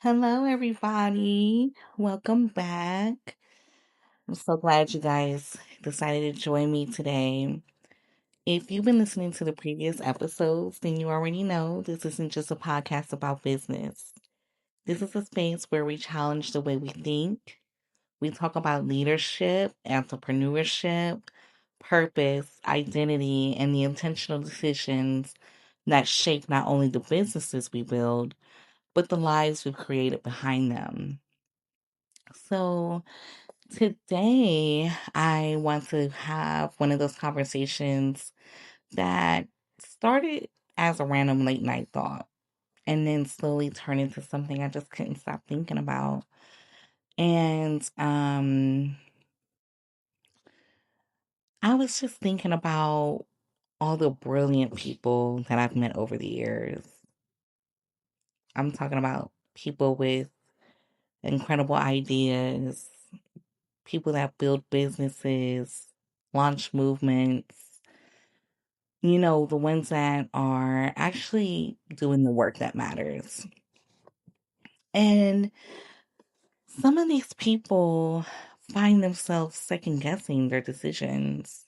Hello, everybody. Welcome back. I'm so glad you guys decided to join me today. If you've been listening to the previous episodes, then you already know this isn't just a podcast about business. This is a space where we challenge the way we think. We talk about leadership, entrepreneurship, purpose, identity, and the intentional decisions that shape not only the businesses we build, but the lives we've created behind them. So, today I want to have one of those conversations that started as a random late night thought and then slowly turned into something I just couldn't stop thinking about. And I was just thinking about all the brilliant people that I've met over the years. I'm talking about people with incredible ideas, people that build businesses, launch movements, the ones that are actually doing the work that matters. And some of these people find themselves second guessing their decisions,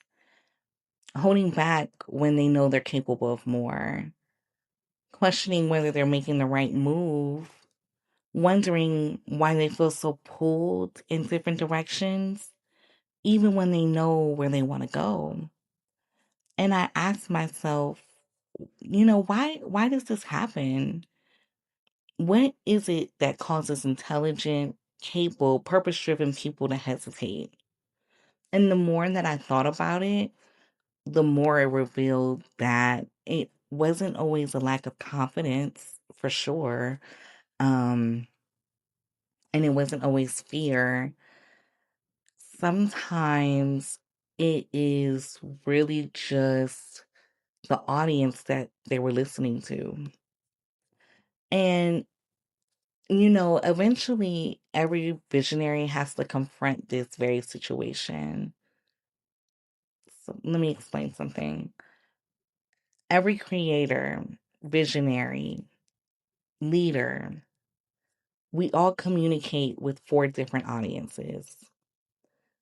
holding back when they know they're capable of more, questioning whether they're making the right move, wondering why they feel so pulled in different directions, even when they know where they want to go. And I ask myself, why does this happen? What is it that causes intelligent, capable, purpose driven people to hesitate? And the more that I thought about it, the more it revealed that it wasn't always a lack of confidence, for sure. Um, and it wasn't always fear. Sometimes it is really just the audience that they were listening to. And eventually every visionary has to confront this very situation. So let me explain something. Every creator, visionary, leader, we all communicate with four different audiences.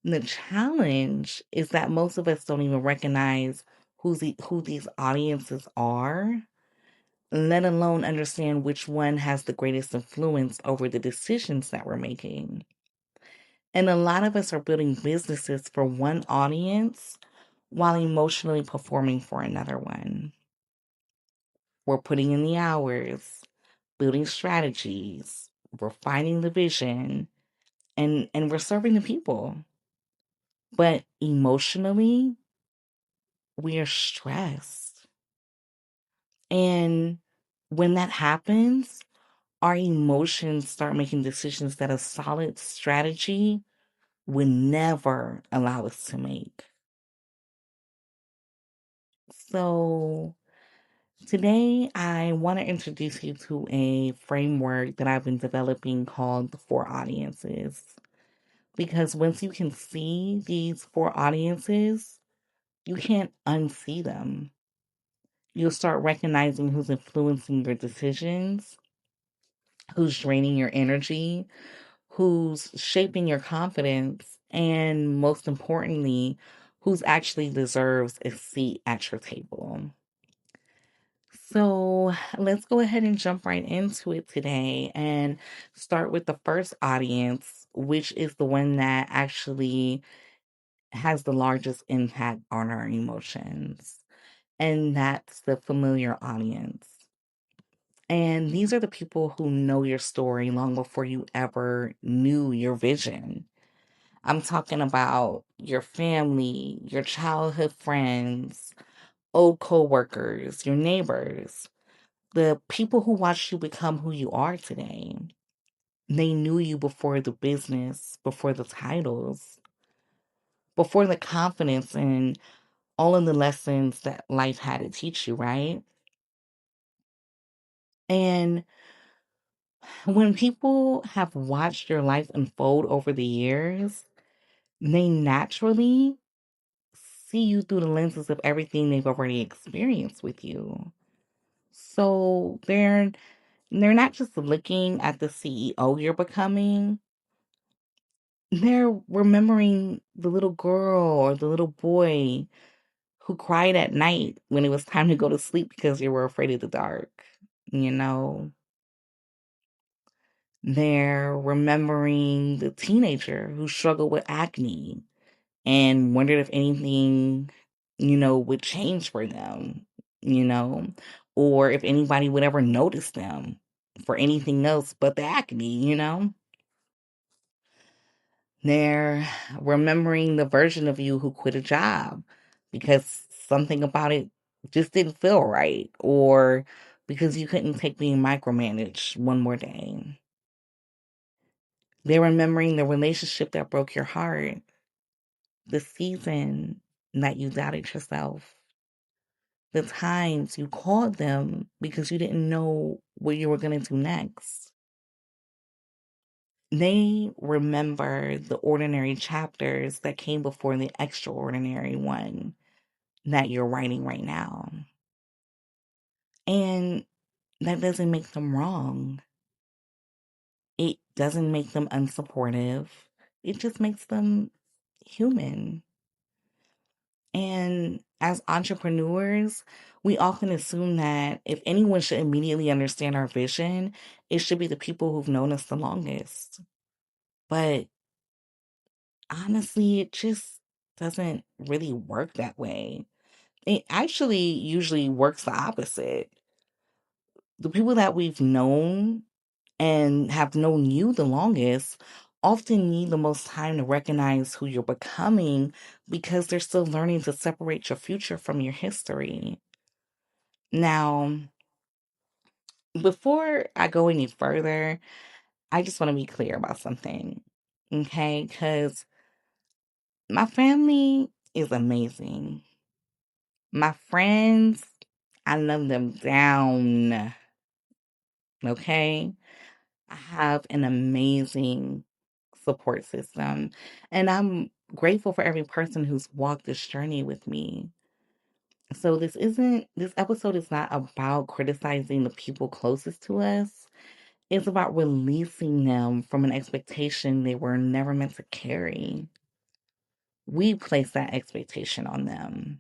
And the challenge is that most of us don't even recognize who these audiences are, let alone understand which one has the greatest influence over the decisions that we're making. And a lot of us are building businesses for one audience while emotionally performing for another one. We're putting in the hours, building strategies, refining the vision, and we're serving the people. But emotionally, we are stressed. And when that happens, our emotions start making decisions that a solid strategy would never allow us to make. So, today, I want to introduce you to a framework that I've been developing called the Four Audiences. Because once you can see these four audiences, you can't unsee them. You'll start recognizing who's influencing your decisions, who's draining your energy, who's shaping your confidence, and most importantly, who's actually deserves a seat at your table. So let's go ahead and jump right into it today and start with the first audience, which is the one that actually has the largest impact on our emotions. And that's the familiar audience. And these are the people who know your story long before you ever knew your vision. I'm talking about your family, your childhood friends, old coworkers, your neighbors, the people who watched you become who you are today. They knew you before the business, before the titles, before the confidence and all of the lessons that life had to teach you, right? And when people have watched your life unfold over the years, they naturally see you through the lenses of everything they've already experienced with you. So they're They're not just looking at the CEO you're becoming, they're remembering the little girl or the little boy who cried at night when it was time to go to sleep because you were afraid of the dark. You know, they're remembering the teenager who struggled with acne and wondered if anything, would change for them, you know, or if anybody would ever notice them for anything else but the acne. They're remembering the version of you who quit a job because something about it just didn't feel right, or because you couldn't take being micromanaged one more day. They're remembering the relationship that broke your heart, the season that you doubted yourself, the times you called them because you didn't know what you were going to do next. They remember the ordinary chapters that came before the extraordinary one that you're writing right now. And that doesn't make them wrong. It doesn't make them unsupportive. It just makes them human. And as entrepreneurs, we often assume that if anyone should immediately understand our vision, it should be the people who've known us the longest. But honestly, it just doesn't really work that way. It actually usually works the opposite. The people that we've known and have known you the longest often need the most time to recognize who you're becoming because they're still learning to separate your future from your history. Now, before I go any further, I just want to be clear about something, okay? Because my family is amazing. My friends, I love them down, okay? I have an amazing support system, and I'm grateful for every person who's walked this journey with me. So this episode is not about criticizing the people closest to us. It's about releasing them from an expectation they were never meant to carry. We place that expectation on them.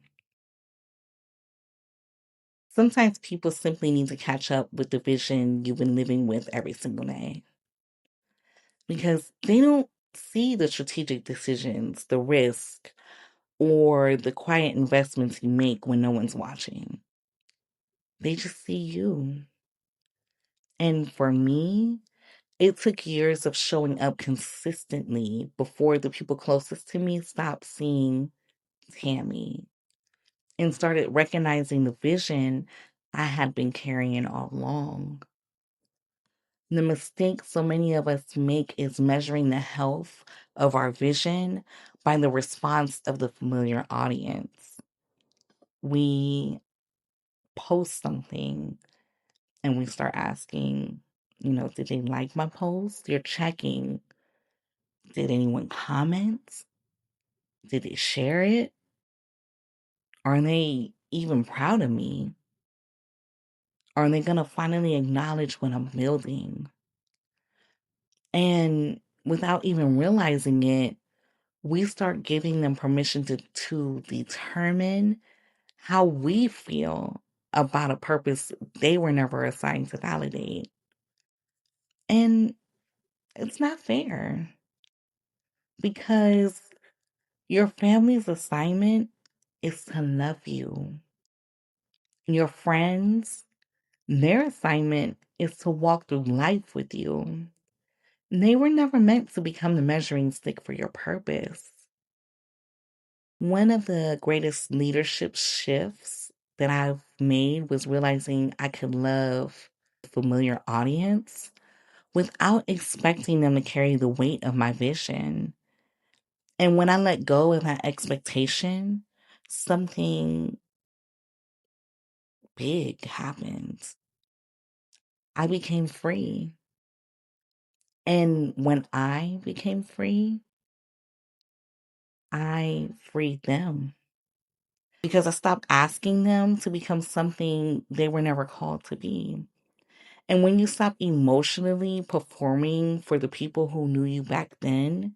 Sometimes people simply need to catch up with the vision you've been living with every single day because they don't see the strategic decisions, the risk, or the quiet investments you make when no one's watching. They just see you. And for me, it took years of showing up consistently before the people closest to me stopped seeing Tammy and started recognizing the vision I had been carrying all along. The mistake so many of us make is measuring the health of our vision by the response of the familiar audience. We post something and we start asking, did they like my post? You're checking. Did anyone comment? Did they share it? Are they even proud of me? Are they going to finally acknowledge what I'm building? And without even realizing it, we start giving them permission to determine how we feel about a purpose they were never assigned to validate. And it's not fair because your family's assignment is to love you. Your friends, their assignment is to walk through life with you. They were never meant to become the measuring stick for your purpose. One of the greatest leadership shifts that I've made was realizing I could love a familiar audience without expecting them to carry the weight of my vision. And when I let go of that expectation, something big happened. I became free. And when I became free, I freed them because I stopped asking them to become something they were never called to be. And when you stop emotionally performing for the people who knew you back then,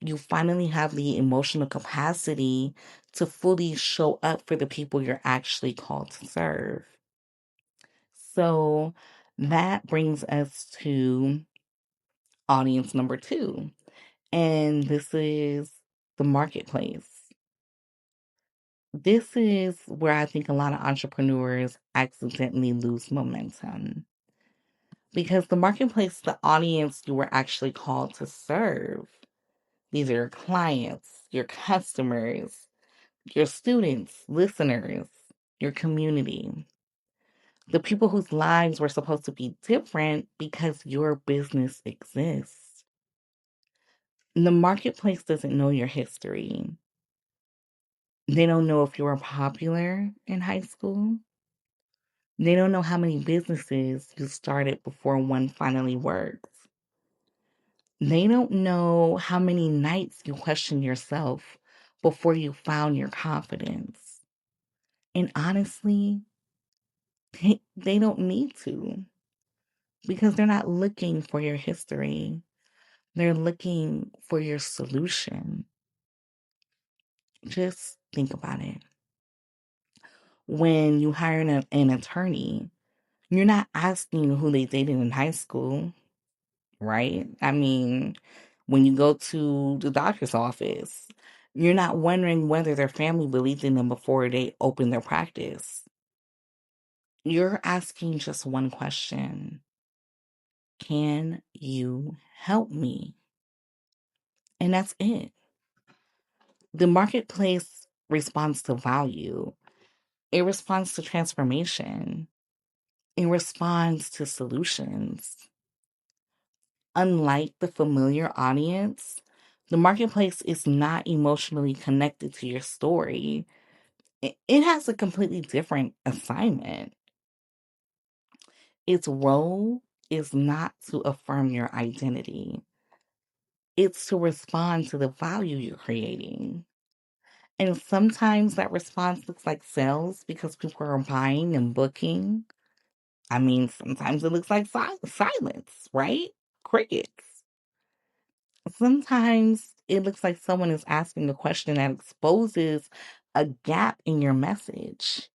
you finally have the emotional capacity to fully show up for the people you're actually called to serve. So that brings us to audience number two, and this is the marketplace. This is where I think a lot of entrepreneurs accidentally lose momentum because the marketplace, the audience you were actually called to serve. These are your clients, your customers, your students, listeners, your community, the people whose lives were supposed to be different because your business exists. The marketplace doesn't know your history. They don't know if you were popular in high school. They don't know how many businesses you started before one finally worked. They don't know how many nights you questioned yourself before you found your confidence. And honestly, they don't need to because they're not looking for your history. They're looking for your solution. Just think about it. When you hire an attorney, you're not asking who they dated in high school, right? I mean, when you go to the doctor's office, you're not wondering whether their family believed in them before they opened their practice. You're asking just one question: can you help me? And that's it. The marketplace responds to value, it responds to transformation, it responds to solutions. Unlike the familiar audience, the marketplace is not emotionally connected to your story. It has a completely different assignment. Its role is not to affirm your identity, it's to respond to the value you're creating. And sometimes that response looks like sales because people are buying and booking. I mean, sometimes it looks like silence, right? Crickets. Sometimes it looks like someone is asking a question that exposes a gap in your message.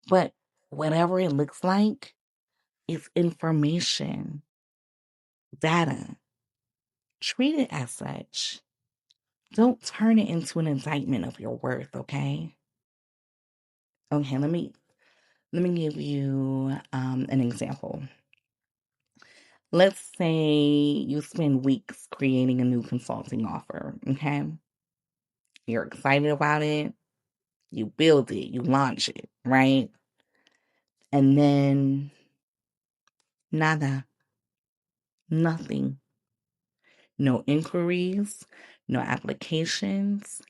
But whatever it looks like, it's information, data. Treat it as such. Don't turn it into an indictment of your worth, okay? Okay, let me give you an example. Let's say you spend weeks creating a new consulting offer, okay? You're excited about it, you build it, you launch it, right? And then nada, nothing. No inquiries, no applications,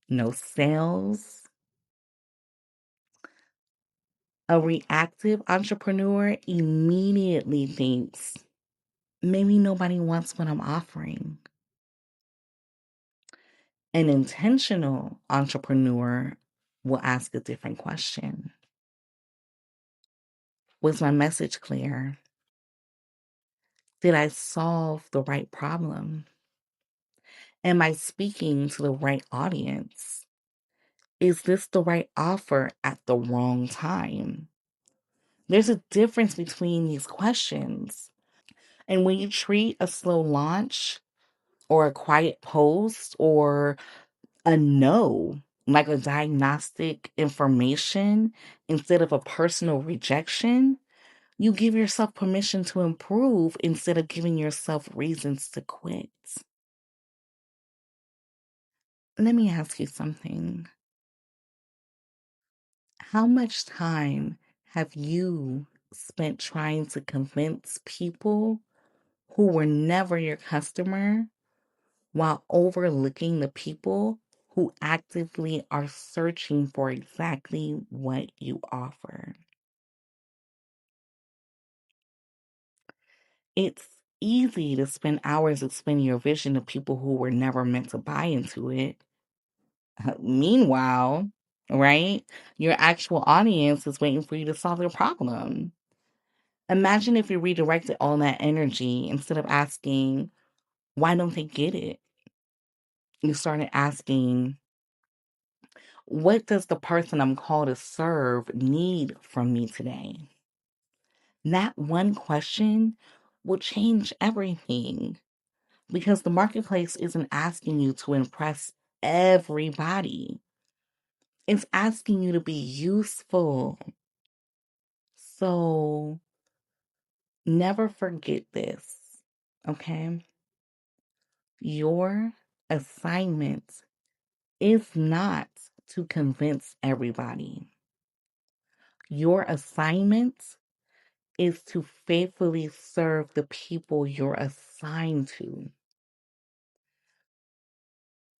no sales. A reactive entrepreneur immediately thinks, maybe nobody wants what I'm offering. An intentional entrepreneur will ask a different question. Was my message clear? Did I solve the right problem? Am I speaking to the right audience? Is this the right offer at the wrong time? There's a difference between these questions. And when you treat a slow launch or a quiet post or a no like a diagnostic information instead of a personal rejection, you give yourself permission to improve instead of giving yourself reasons to quit. Let me ask you something. How much time have you spent trying to convince people who were never your customer while overlooking the people who actively are searching for exactly what you offer? It's easy to spend hours explaining your vision to people who were never meant to buy into it. Meanwhile, right, your actual audience is waiting for you to solve their problem. Imagine if you redirected all that energy instead of asking, why don't they get it? You started asking, what does the person I'm called to serve need from me today? That one question will change everything because the marketplace isn't asking you to impress everybody. It's asking you to be useful. So never forget this, okay? Your assignment is not to convince everybody. Your assignment is to faithfully serve the people you're assigned to.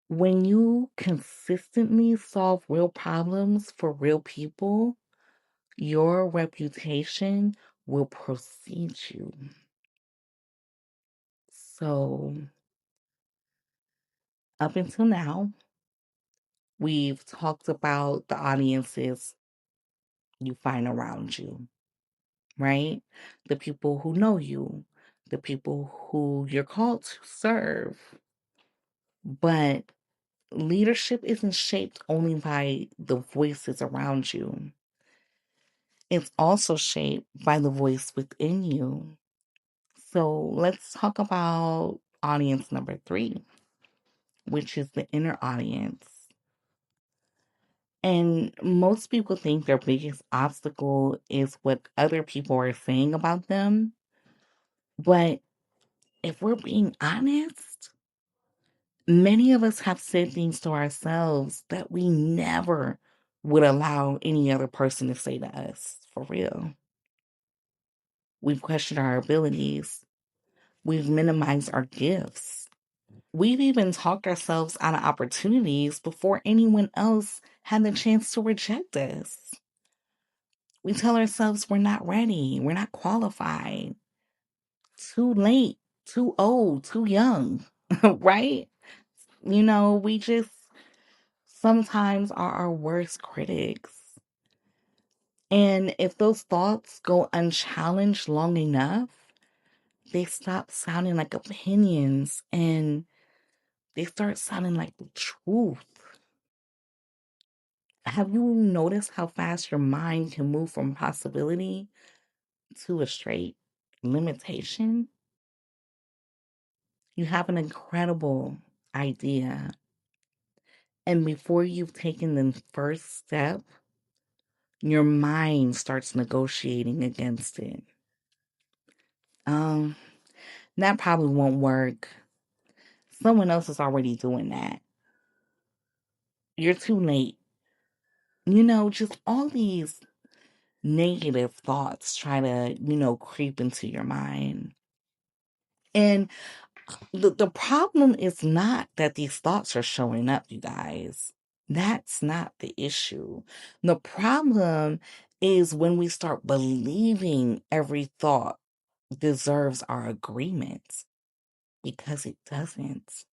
When you consistently solve real problems for real people, your reputation will precede you. So, up until now, we've talked about the audiences you find around you, right? The people who know you, the people who you're called to serve. But leadership isn't shaped only by the voices around you, it's also shaped by the voice within you. So let's talk about audience number three, which is the inner audience. And most people think their biggest obstacle is what other people are saying about them. But if we're being honest, many of us have said things to ourselves that we never would allow any other person to say to us, for real. We've questioned our abilities. We've minimized our gifts. We've even talked ourselves out of opportunities before anyone else had the chance to reject us. We tell ourselves we're not ready, we're not qualified, too late, too old, too young, right? We just sometimes are our worst critics. And if those thoughts go unchallenged long enough, they stop sounding like opinions and they start sounding like the truth. Have you noticed how fast your mind can move from possibility to a straight limitation? You have an incredible idea, and before you've taken the first step, your mind starts negotiating against it. Um, that probably won't work. Someone else is already doing that. You're too late. Just all these negative thoughts try to, creep into your mind. And the problem is not that these thoughts are showing up, you guys. That's not the issue. The problem is when we start believing every thought deserves our agreement because it doesn't.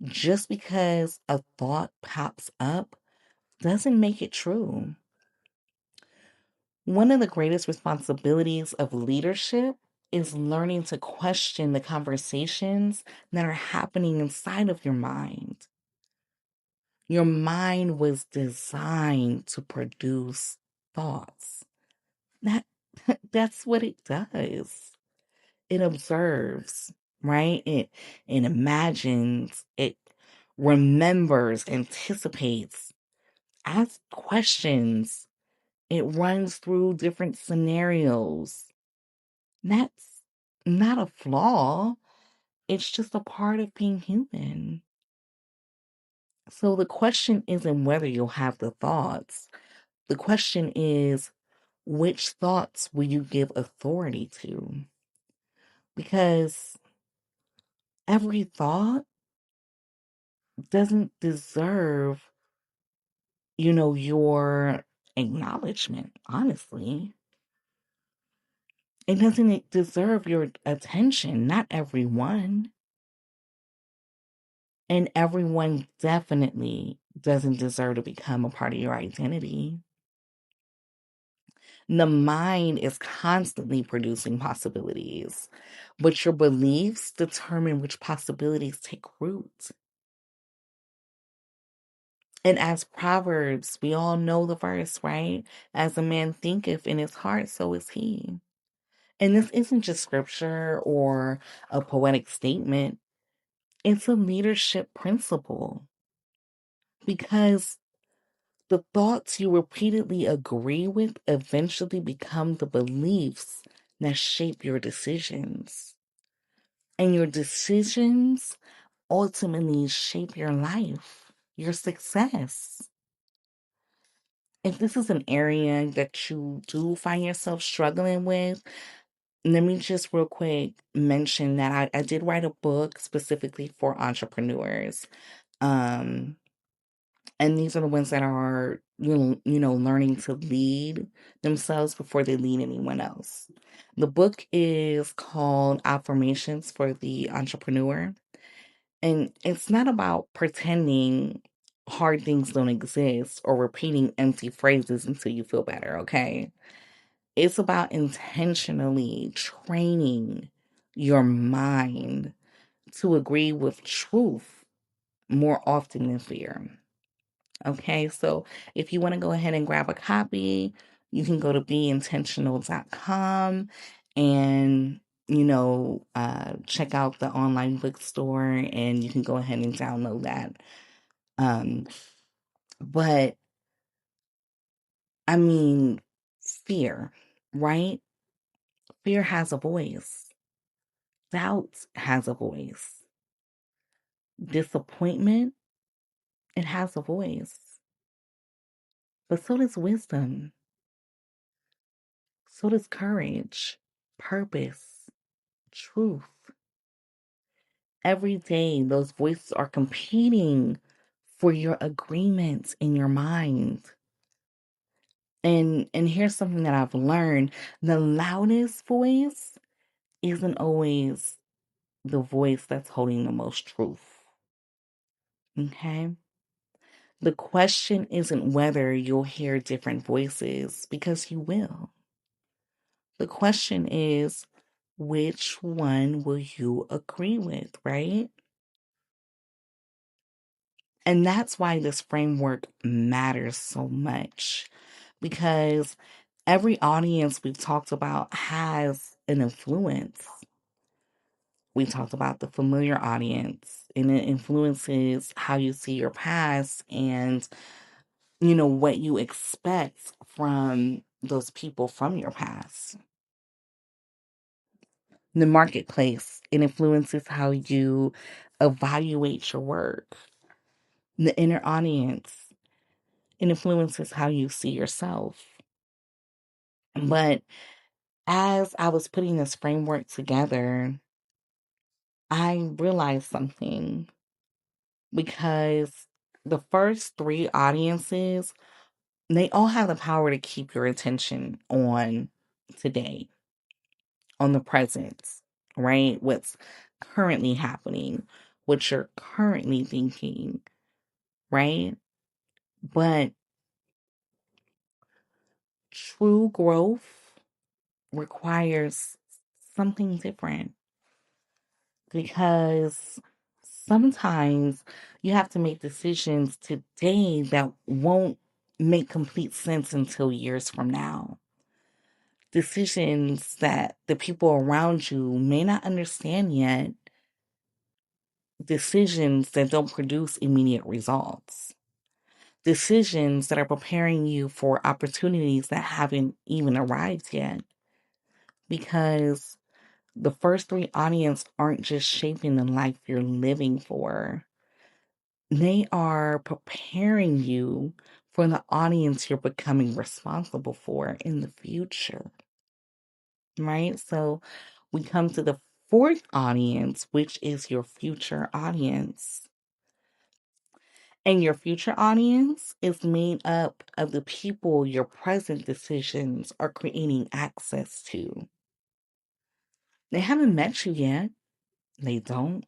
Just because a thought pops up doesn't make it true. One of the greatest responsibilities of leadership is learning to question the conversations that are happening inside of your mind. Your mind was designed to produce thoughts. That that's what it does. It observes, right? It imagines, it remembers, anticipates, asks questions. It runs through different scenarios. That's not a flaw. It's just a part of being human. So the question isn't whether you'll have the thoughts. The question is, which thoughts will you give authority to? Because every thought doesn't deserve, your acknowledgement, honestly. It doesn't deserve your attention, not everyone. And everyone definitely doesn't deserve to become a part of your identity. The mind is constantly producing possibilities, but your beliefs determine which possibilities take root. And as Proverbs, we all know the verse, right? As a man thinketh in his heart, so is he. And this isn't just scripture or a poetic statement, it's a leadership principle because the thoughts you repeatedly agree with eventually become the beliefs that shape your decisions. And your decisions ultimately shape your life, your success. If this is an area that you do find yourself struggling with, let me just real quick mention that I did write a book specifically for entrepreneurs. Um, and these are the ones that are, learning to lead themselves before they lead anyone else. The book is called Affirmations for the Entrepreneur. And it's not about pretending hard things don't exist or repeating empty phrases until you feel better, okay? It's about intentionally training your mind to agree with truth more often than fear. Okay, so if you want to go ahead and grab a copy, you can go to beintentional.com and check out the online bookstore and you can go ahead and download that. Um, but I mean, fear, right? Fear has a voice. Doubt has a voice. Disappointment, it has a voice. But so does wisdom. So does courage, purpose, truth. Every day, those voices are competing for your agreements in your mind. And here's something that I've learned. The loudest voice isn't always the voice that's holding the most truth. Okay? The question isn't whether you'll hear different voices, because you will. The question is, which one will you agree with, right? And that's why this framework matters so much, because every audience we've talked about has an influence. We talked about the familiar audience, and it influences how you see your past and, what you expect from those people from your past. The marketplace, it influences how you evaluate your work. The inner audience, it influences how you see yourself. But as I was putting this framework together, I realized something, because the first three audiences, they all have the power to keep your attention on today, on the present, right? What's currently happening, what you're currently thinking, right? But true growth requires something different, because sometimes you have to make decisions today that won't make complete sense until years from now. Decisions that the people around you may not understand yet, decisions that don't produce immediate results, decisions that are preparing you for opportunities that haven't even arrived yet. Because the first three audience aren't just shaping the life you're living for, they are preparing you for the audience you're becoming responsible for in the future. Right? So we come to the fourth audience, which is your future audience. And your future audience is made up of the people your present decisions are creating access to. They haven't met you yet. They don't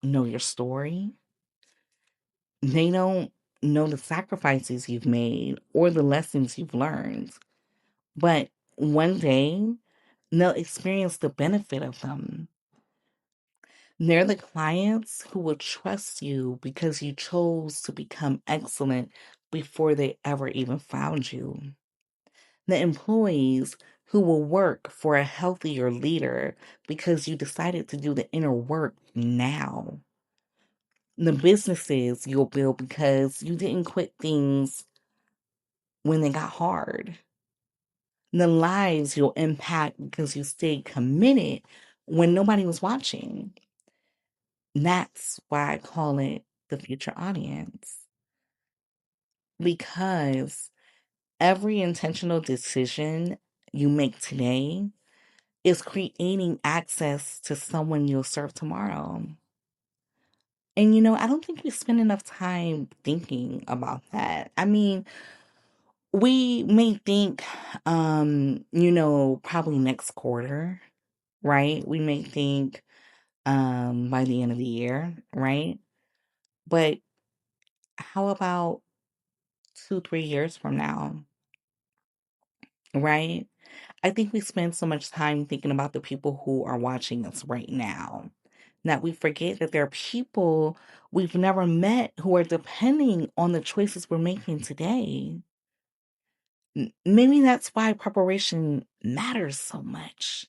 know your story. They don't know the sacrifices you've made or the lessons you've learned. But one day they'll experience the benefit of them. They're the clients who will trust you because you chose to become excellent before they ever even found you. The employees who will work for a healthier leader because you decided to do the inner work now. The businesses you'll build because you didn't quit things when they got hard. The lives you'll impact because you stayed committed when nobody was watching. That's why I call it the future audience. Because every intentional decision you make today is creating access to someone you'll serve tomorrow. And I don't think we spend enough time thinking about that. I mean, we may think, probably next quarter, right? We may think by the end of the year, right? But how about 2, 3 years from now, right? I think we spend so much time thinking about the people who are watching us right now that we forget that there are people we've never met who are depending on the choices we're making today. Maybe that's why preparation matters so much.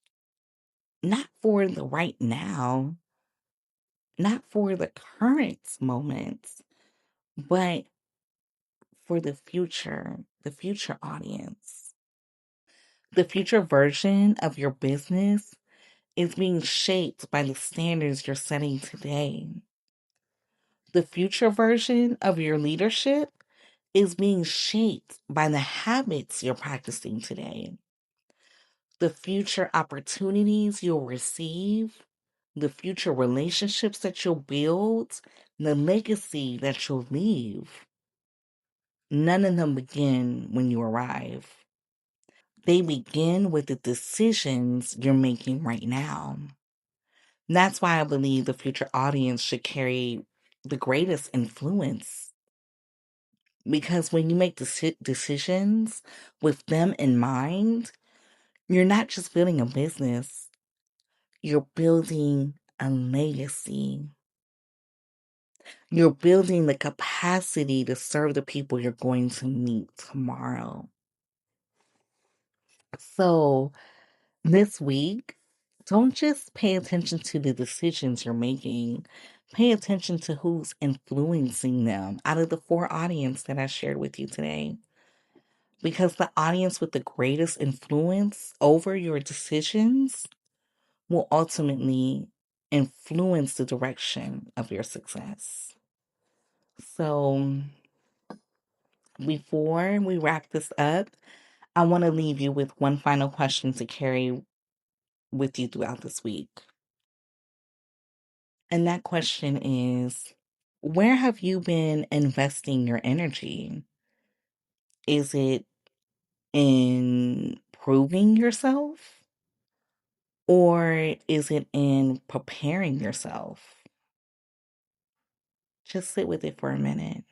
Not for the right now, not for the current moments, but for the future audience. The future version of your business is being shaped by the standards you're setting today. The future version of your leadership is being shaped by the habits you're practicing today. The future opportunities you'll receive, the future relationships that you'll build, the legacy that you'll leave. None of them begin when you arrive. They begin with the decisions you're making right now. That's why I believe the future audience should carry the greatest influence. Because when you make decisions with them in mind, you're not just building a business, you're building a legacy. You're building the capacity to serve the people you're going to meet tomorrow. So, this week, don't just pay attention to the decisions you're making. Pay attention to who's influencing them out of the 4 audience that I shared with you today. Because the audience with the greatest influence over your decisions will ultimately influence the direction of your success. So, before we wrap this up, I want to leave you with one final question to carry with you throughout this week. And that question is, where have you been investing your energy? Is it in proving yourself? Or is it in preparing yourself? Just sit with it for a minute.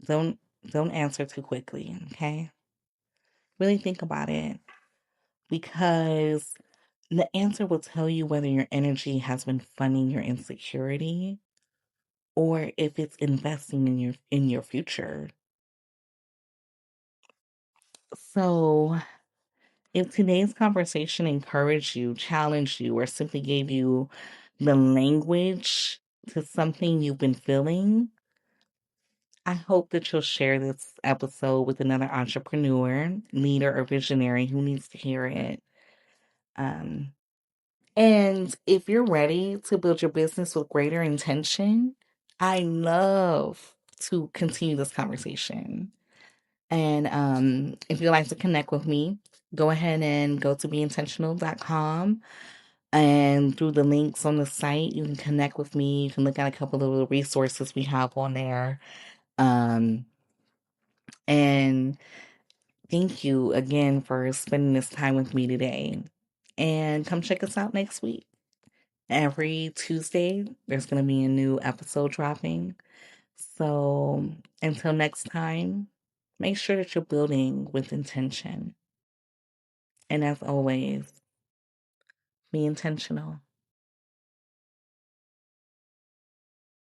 Don't don't answer too quickly, okay? Really think about it because the answer will tell you whether your energy has been funding your insecurity or if it's investing in your future. So, if today's conversation encouraged you, challenged you, or simply gave you the language to something you've been feeling, I hope that you'll share this episode with another entrepreneur, leader, or visionary who needs to hear it. Um, and if you're ready to build your business with greater intention, I love to continue this conversation. And if you'd like to connect with me, go ahead and go to beintentional.com. And through the links on the site, you can connect with me. You can look at a couple of the resources we have on there. Um, and thank you again for spending this time with me today. And come check us out next week. Every Tuesday, there's going to be a new episode dropping. So until next time, make sure that you're building with intention. And as always, be intentional.